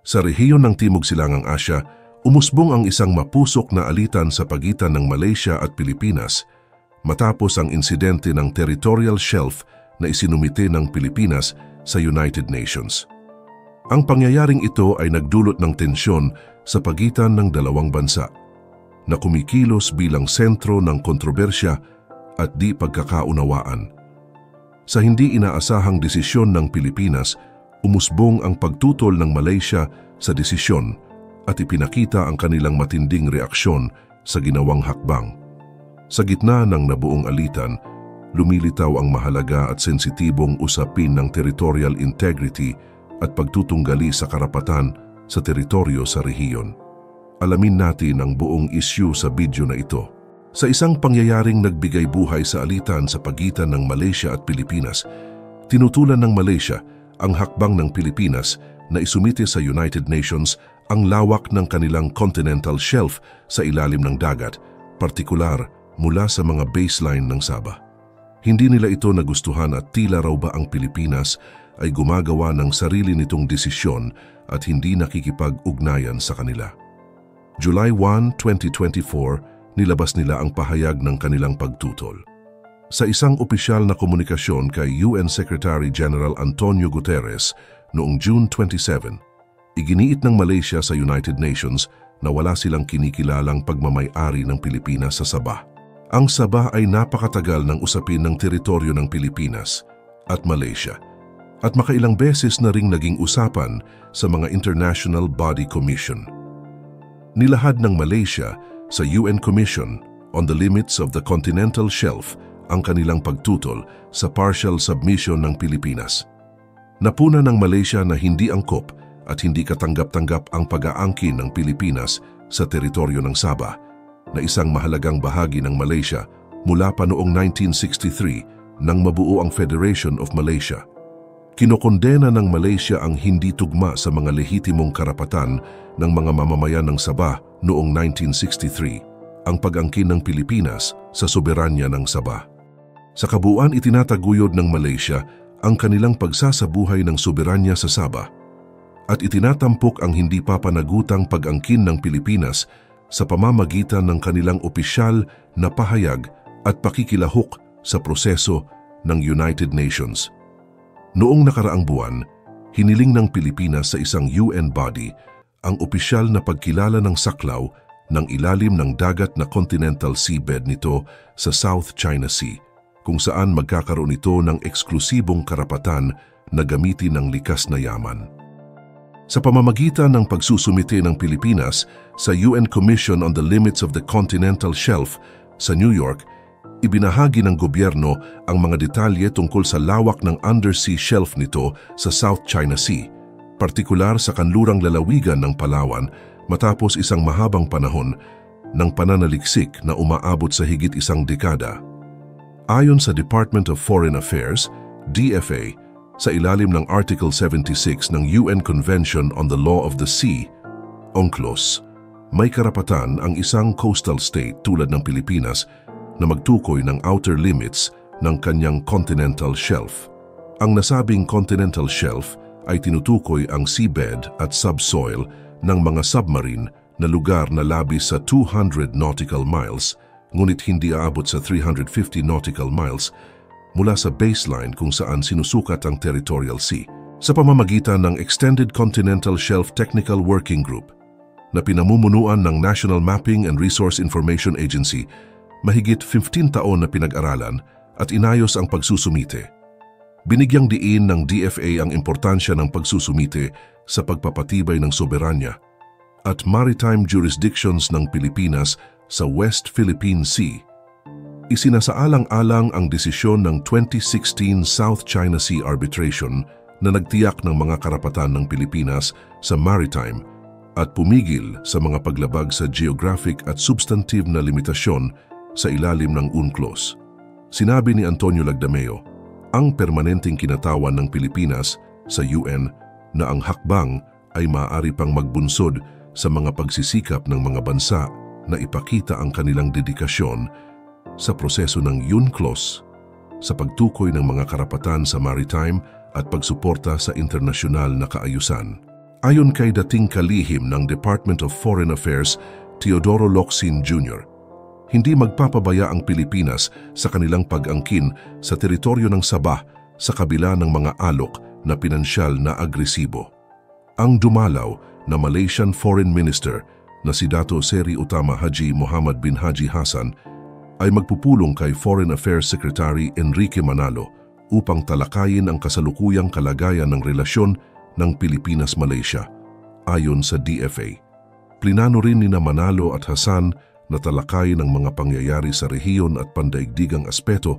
Sa rehiyon ng Timog Silangang Asya, umusbong ang isang mapusok na alitan sa pagitan ng Malaysia at Pilipinas matapos ang insidente ng territorial shelf na isinumite ng Pilipinas sa United Nations. Ang pangyayaring ito ay nagdulot ng tensyon sa pagitan ng dalawang bansa na kumikilos bilang sentro ng kontrobersya at di pagkakaunawaan. Sa hindi inaasahang desisyon ng Pilipinas, umusbong ang pagtutol ng Malaysia sa desisyon at ipinakita ang kanilang matinding reaksyon sa ginawang hakbang. Sa gitna ng nabuong alitan, lumilitaw ang mahalaga at sensitibong usapin ng territorial integrity at pagtutunggali sa karapatan sa teritoryo sa rehiyon. Alamin natin ang buong issue sa video na ito. Sa isang pangyayaring nagbigay buhay sa alitan sa pagitan ng Malaysia at Pilipinas, tinutulan ng Malaysia ang hakbang ng Pilipinas na isumite sa United Nations ang lawak ng kanilang continental shelf sa ilalim ng dagat, partikular mula sa mga baseline ng Sabah. Hindi nila ito nagustuhan at tila raw ba ang Pilipinas ay gumagawa ng sarili nitong desisyon at hindi nakikipag-ugnayan sa kanila. July 1, 2024, nilabas nila ang pahayag ng kanilang pagtutol. Sa isang opisyal na komunikasyon kay UN Secretary General Antonio Guterres noong June 27, iginiit ng Malaysia sa United Nations na wala silang kinikilalang pagmamay-ari ng Pilipinas sa Sabah. Ang Sabah ay napakatagal ng usapin ng teritoryo ng Pilipinas at Malaysia at makailang beses na ring naging usapan sa mga International Body Commission. Nilahad ng Malaysia sa UN Commission on the Limits of the Continental Shelf ang kanilang pagtutol sa partial submission ng Pilipinas. Napuna ng Malaysia na hindi angkop at hindi katanggap-tanggap ang pag-aangkin ng Pilipinas sa teritoryo ng Sabah, na isang mahalagang bahagi ng Malaysia mula pa noong 1963 nang mabuo ang Federation of Malaysia. Kinokondena ng Malaysia ang hindi tugma sa mga lehitimong karapatan ng mga mamamayan ng Sabah noong 1963, ang pag-angkin ng Pilipinas sa soberanya ng Sabah. Sa kabuuan, itinataguyod ng Malaysia ang kanilang pagsasabuhay ng soberanya sa Sabah at itinatampok ang hindi papanagutang pag-angkin ng Pilipinas sa pamamagitan ng kanilang opisyal na pahayag at pakikilahok sa proseso ng United Nations. Noong nakaraang buwan, hiniling ng Pilipinas sa isang UN body ang opisyal na pagkilala ng saklaw ng ilalim ng dagat na continental seabed nito sa South China Sea, kung saan magkakaroon ito ng eksklusibong karapatan na gamitin ng likas na yaman. Sa pamamagitan ng pagsusumite ng Pilipinas sa UN Commission on the Limits of the Continental Shelf sa New York, ibinahagi ng gobyerno ang mga detalye tungkol sa lawak ng undersea shelf nito sa South China Sea, partikular sa kanlurang lalawigan ng Palawan matapos isang mahabang panahon ng pananaliksik na umaabot sa higit isang dekada. Ayon sa Department of Foreign Affairs, DFA, sa ilalim ng Article 76 ng UN Convention on the Law of the Sea, UNCLOS, may karapatan ang isang coastal state tulad ng Pilipinas na magtukoy ng outer limits ng kanyang continental shelf. Ang nasabing continental shelf ay tinutukoy ang seabed at subsoil ng mga submarine na lugar na labis sa 200 nautical miles, ngunit hindi aabot sa 350 nautical miles mula sa baseline kung saan sinusukat ang territorial sea. Sa pamamagitan ng Extended Continental Shelf Technical Working Group na pinamumunuan ng National Mapping and Resource Information Agency, mahigit 15 taon na pinag-aralan at inayos ang pagsusumite. Binigyang diin ng DFA ang importansya ng pagsusumite sa pagpapatibay ng soberanya at maritime jurisdictions ng Pilipinas sa West Philippine Sea. Isinasaalang-alang ang desisyon ng 2016 South China Sea Arbitration na nagtiyak ng mga karapatan ng Pilipinas sa maritime at pumigil sa mga paglabag sa geographic at substantive na limitasyon sa ilalim ng UNCLOS. Sinabi ni Antonio Lagdameo, ang permanenteng kinatawan ng Pilipinas sa UN na ang hakbang ay maaari pang magbunsod sa mga pagsisikap ng mga bansa na ipakita ang kanilang dedikasyon sa proseso ng UNCLOS sa pagtukoy ng mga karapatan sa maritime at pagsuporta sa internasyonal na kaayusan. Ayon kay dating kalihim ng Department of Foreign Affairs, Teodoro Locsin Jr., hindi magpapabaya ang Pilipinas sa kanilang pag-angkin sa teritoryo ng Sabah sa kabila ng mga alok na pinansyal na agresibo. Ang dumalaw na Malaysian Foreign Minister na si Dato Seri Utama Haji Muhammad bin Haji Hassan ay magpupulong kay Foreign Affairs Secretary Enrique Manalo upang talakayin ang kasalukuyang kalagayan ng relasyon ng Pilipinas-Malaysia. Ayon sa DFA, plinano rin ni Manalo at Hassan na talakayin ang mga pangyayari sa rehiyon at pandaigdigang aspeto,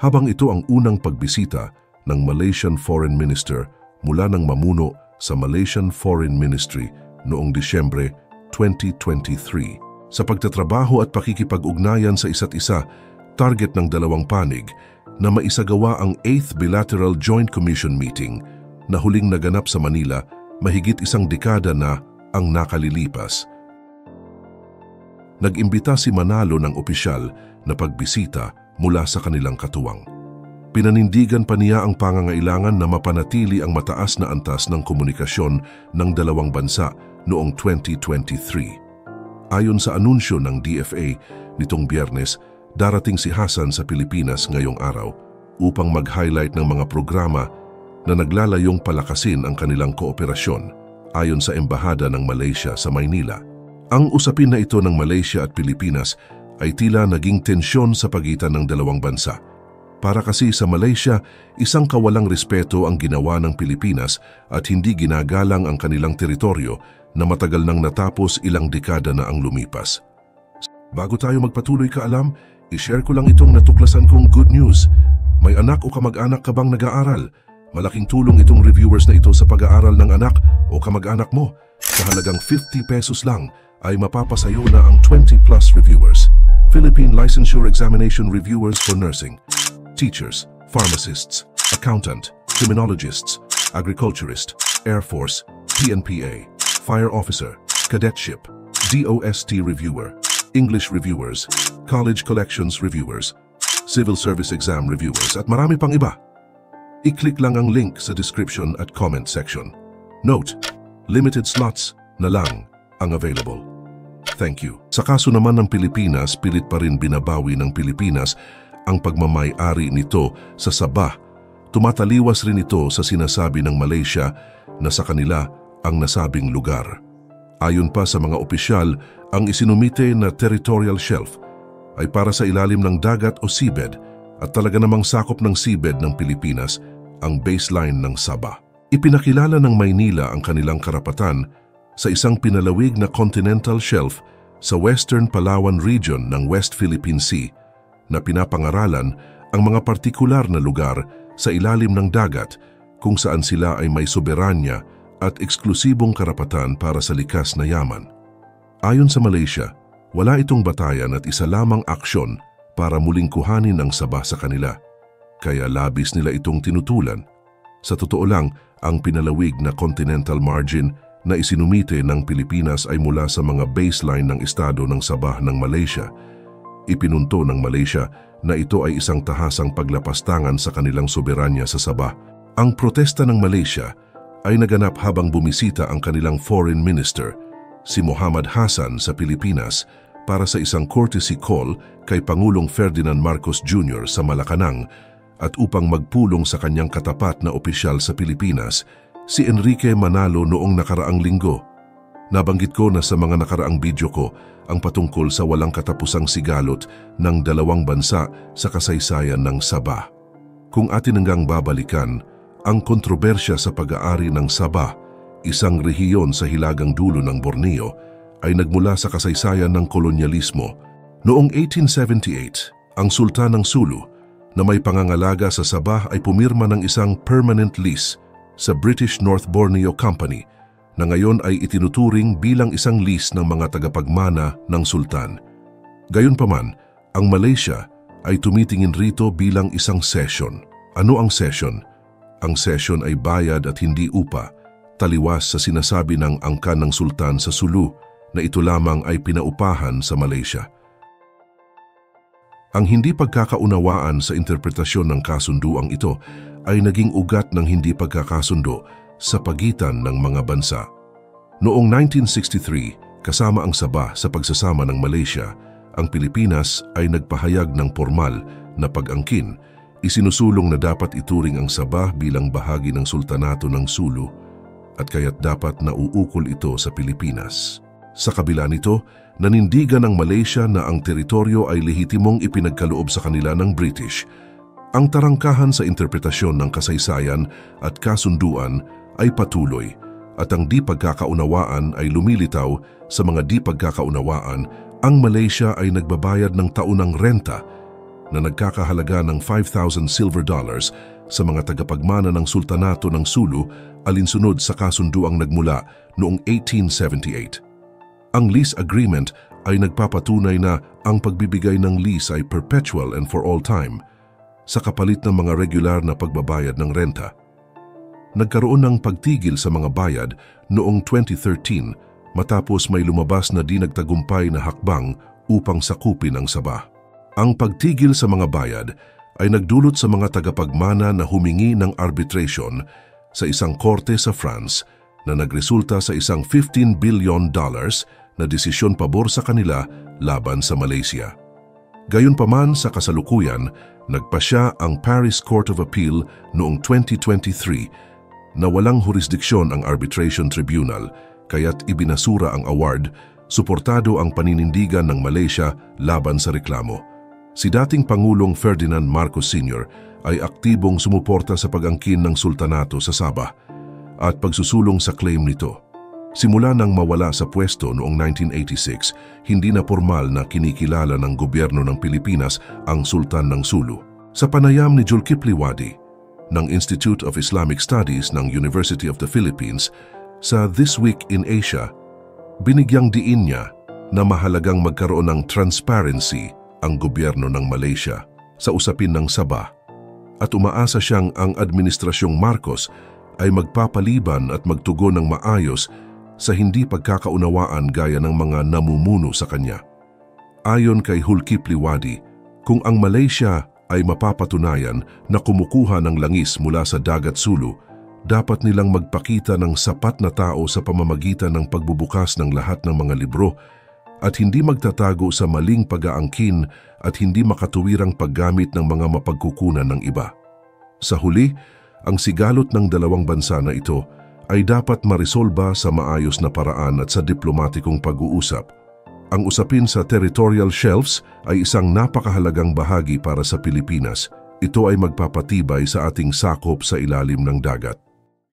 habang ito ang unang pagbisita ng Malaysian Foreign Minister mula ng mamuno sa Malaysian Foreign Ministry noong Disyembre 2023. Sa pagtatrabaho at pakikipag-ugnayan sa isa't isa, target ng dalawang panig na maisagawa ang 8th Bilateral Joint Commission Meeting na huling naganap sa Manila mahigit isang dekada na ang nakalilipas. Nag-imbita si Manalo ng opisyal na pagbisita mula sa kanilang katuwang. Pinanindigan pa niya ang pangangailangan na mapanatili ang mataas na antas ng komunikasyon ng dalawang bansa noong 2023. Ayon sa anunsyo ng DFA nitong Biyernes, darating si Hassan sa Pilipinas ngayong araw upang mag-highlight ng mga programa na naglalayong palakasin ang kanilang kooperasyon ayon sa Embahada ng Malaysia sa Maynila. Ang usapin na ito ng Malaysia at Pilipinas ay tila naging tensyon sa pagitan ng dalawang bansa. Para kasi sa Malaysia, isang kawalang respeto ang ginawa ng Pilipinas at hindi ginagalang ang kanilang teritoryo na matagal nang natapos ilang dekada na ang lumipas. Bago tayo magpatuloy kaalam, i-share ko lang itong natuklasan kong good news. May anak o kamag-anak ka bang nag-aaral? Malaking tulong itong reviewers na ito sa pag-aaral ng anak o kamag-anak mo. Sa halagang 50 pesos lang ay mapapasayo na ang 20+ reviewers. Philippine Licensure Examination Reviewers for Nursing, Teachers, Pharmacists, Accountant, Criminologists, Agriculturist, Air Force, PNPA, Fire Officer, Cadetship, DOST Reviewer, English Reviewers, College Collections Reviewers, Civil Service Exam Reviewers at marami pang iba. I-click lang ang link sa description at comment section. Note, limited slots na lang ang available. Thank you. Sa kaso naman ng Pilipinas, pilit pa rin binabawi ng Pilipinas ang pagmamay-ari nito sa Sabah. Tumataliwas rin ito sa sinasabi ng Malaysia na sa kanila ang nasabing lugar. Ayon pa sa mga opisyal, ang isinumite na territorial shelf ay para sa ilalim ng dagat o seabed at talaga namang sakop ng seabed ng Pilipinas ang baseline ng Sabah. Ipinakilala ng Maynila ang kanilang karapatan sa isang pinalawig na continental shelf sa Western Palawan region ng West Philippine Sea na pinapangaralan ang mga partikular na lugar sa ilalim ng dagat kung saan sila ay may soberanya at eksklusibong karapatan para sa likas na yaman. Ayon sa Malaysia, wala itong batayan at isa lamang aksyon para muling kuhanin ang Sabah sa kanila, kaya labis nila itong tinutulan. Sa totoo lang, ang pinalawig na continental margin na isinumite ng Pilipinas ay mula sa mga baseline ng estado ng Sabah ng Malaysia. Ipinunto ng Malaysia na ito ay isang tahasang paglapastangan sa kanilang soberanya sa Sabah. Ang protesta ng Malaysia ay naganap habang bumisita ang kanilang foreign minister, si Muhammad Hassan sa Pilipinas para sa isang courtesy call kay Pangulong Ferdinand Marcos Jr. sa Malacanang at upang magpulong sa kanyang katapat na opisyal sa Pilipinas, si Enrique Manalo noong nakaraang linggo. Nabanggit ko na sa mga nakaraang video ko ang patungkol sa walang katapusang sigalot ng dalawang bansa sa kasaysayan ng Sabah. Kung atin hanggang babalikan, ang kontrobersya sa pag-aari ng Sabah, isang rehiyon sa hilagang dulo ng Borneo, ay nagmula sa kasaysayan ng kolonyalismo. Noong 1878, ang Sultan ng Sulu na may pangangalaga sa Sabah ay pumirma ng isang permanent lease sa British North Borneo Company na ngayon ay itinuturing bilang isang lease ng mga tagapagmana ng Sultan. Gayunpaman, ang Malaysia ay tumitingin rito bilang isang session. Ano ang session? Ang session ay bayad at hindi upa, taliwas sa sinasabi ng angkan ng Sultan sa Sulu na ito lamang ay pinaupahan sa Malaysia. Ang hindi pagkakaunawaan sa interpretasyon ng kasunduang ito ay naging ugat ng hindi pagkakasundo sa pagitan ng mga bansa. Noong 1963, kasama ang Sabah sa pagsasama ng Malaysia, ang Pilipinas ay nagpahayag ng formal na pag-angkin. Isinusulong na dapat ituring ang Sabah bilang bahagi ng Sultanato ng Sulu at kaya't dapat nauukol ito sa Pilipinas. Sa kabila nito, nanindigan ng Malaysia na ang teritoryo ay lehitimong ipinagkaloob sa kanila ng British. Ang tarangkahan sa interpretasyon ng kasaysayan at kasunduan ay patuloy at ang di pagkakaunawaan ay lumilitaw. Sa mga di pagkakaunawaan, ang Malaysia ay nagbabayad ng taunang renta na nagkakahalaga ng 5,000 silver dollars sa mga tagapagmana ng Sultanato ng Sulu alinsunod sa kasunduang nagmula noong 1878. Ang lease agreement ay nagpapatunay na ang pagbibigay ng lease ay perpetual and for all time sa kapalit ng mga regular na pagbabayad ng renta. Nagkaroon ng pagtigil sa mga bayad noong 2013 matapos may lumabas na di nagtagumpay na hakbang upang sakupin ang Sabah. Ang pagtigil sa mga bayad ay nagdulot sa mga tagapagmana na humingi ng arbitration sa isang korte sa France na nagresulta sa isang $15 billion na desisyon pabor sa kanila laban sa Malaysia. Gayunpaman sa kasalukuyan, nagpasya ang Paris Court of Appeal noong 2023 na walang jurisdiksyon ang Arbitration Tribunal kaya't ibinasura ang award, suportado ang paninindigan ng Malaysia laban sa reklamo. Si dating Pangulong Ferdinand Marcos Sr. ay aktibong sumuporta sa pag-angkin ng Sultanato sa Sabah at pagsusulong sa claim nito. Simula nang mawala sa pwesto noong 1986, hindi na formal na kinikilala ng gobyerno ng Pilipinas ang Sultan ng Sulu. Sa panayam ni Zulkifli Wadi ng Institute of Islamic Studies ng University of the Philippines sa This Week in Asia, binigyang diin niya na mahalagang magkaroon ng transparency ang gobyerno ng Malaysia sa usapin ng Sabah at umaasa siyang ang Administrasyong Marcos ay magpapaliban at magtugon ng maayos sa hindi pagkakaunawaan gaya ng mga namumuno sa kanya. Ayon kay Zulkifli Wadi, kung ang Malaysia ay mapapatunayan na kumukuha ng langis mula sa Dagat Sulu, dapat nilang magpakita ng sapat na tao sa pamamagitan ng pagbubukas ng lahat ng mga libro at hindi magtatago sa maling pag-aangkin at hindi makatuwirang paggamit ng mga mapagkukunan ng iba. Sa huli, ang sigalot ng dalawang bansa na ito ay dapat maresolba sa maayos na paraan at sa diplomatikong pag-uusap. Ang usapin sa territorial shelves ay isang napakahalagang bahagi para sa Pilipinas. Ito ay magpapatibay sa ating sakop sa ilalim ng dagat.